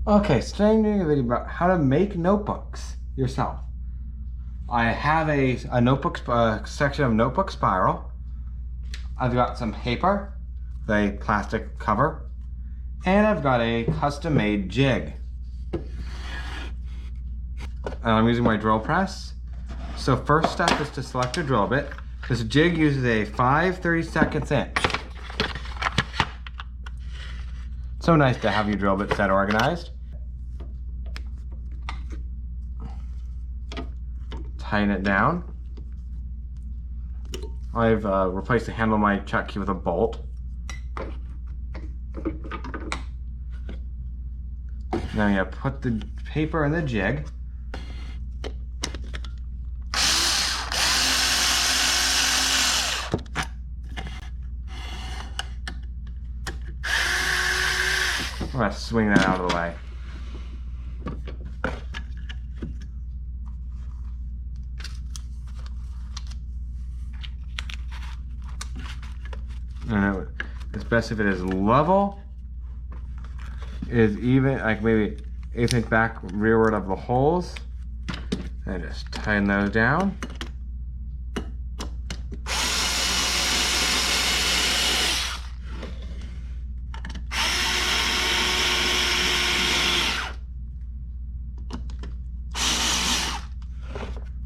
Okay, so today I'm doing a video about how to make notebooks yourself. I have a notebook section of notebook spiral. I've got some paper, the plastic cover, and I've got a custom-made jig. I'm using my drill press. So first step is to select a drill bit. This jig uses a 5/32 inch. So nice to have your drill bit set organized. Tighten it down. I've replaced the handle of my chuck key with a bolt. Now you put the paper in the jig. I'm gonna swing that out of the way. And it's best if it is level, is even, like maybe 1/8 inch back rearward of the holes, and just tighten those down.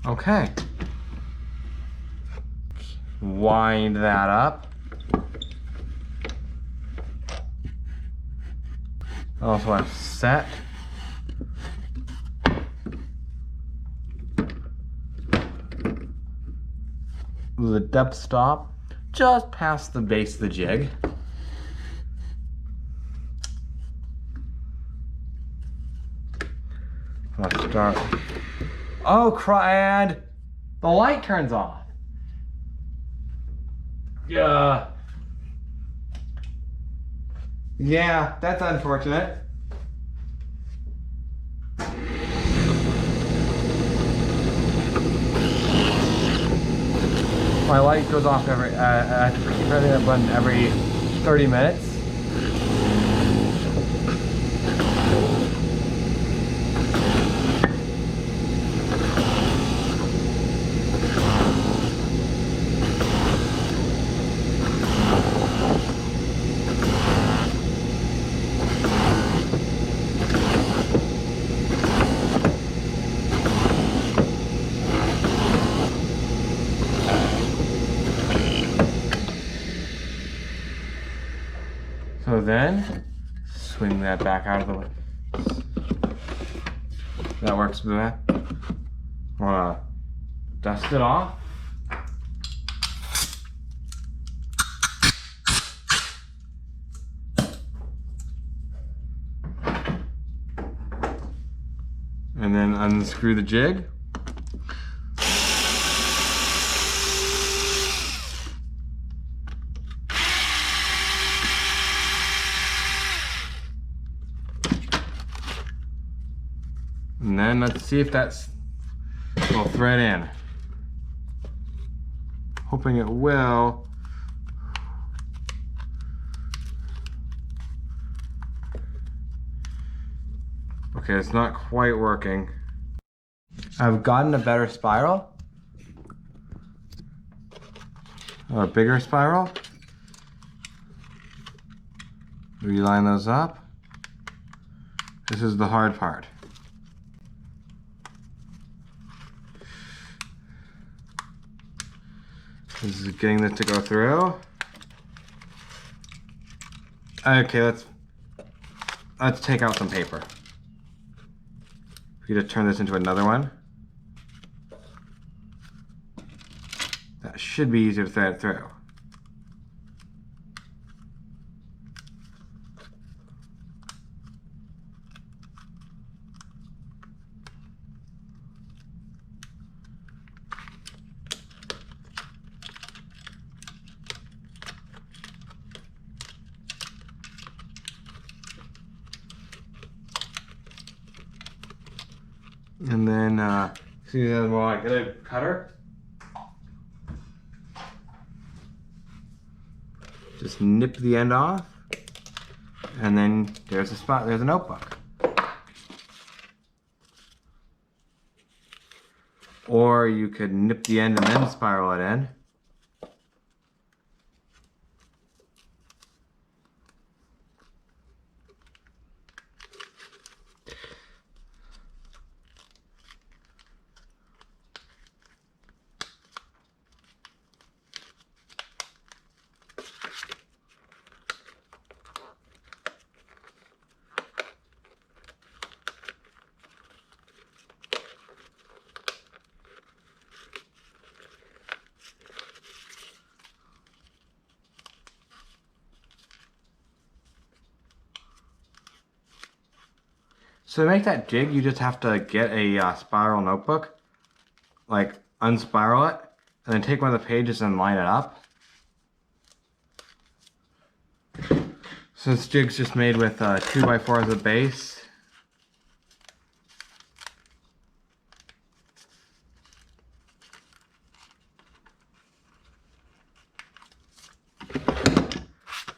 Okay. Wind that up. Also want to set. The depth stop just past the base of the jig. Let's start. Oh, and the light turns off. Yeah, that's unfortunate. My light goes off every, I have to keep pressing that button every 30 minutes. So then, swing that back out of the way. That works with that. I'm gonna dust it off. And then unscrew the jig. And then let's see if that's will thread in. Hoping it will. Okay, it's not quite working. I've gotten a better spiral. Or a bigger spiral. Reline those up. This is the hard part. This is getting this to go through. Okay, let's take out some paper. We just turn this into another one. That should be easier to thread through. And then, see the other one, I get a cutter. Just nip the end off. And then there's a spot, there's a notebook. or you could nip the end and then spiral it in. So to make that jig, you just have to get a spiral notebook, like unspiral it, and then take one of the pages and line it up. So this jig's just made with 2x4 as a base.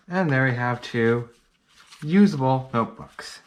And there we have two usable notebooks.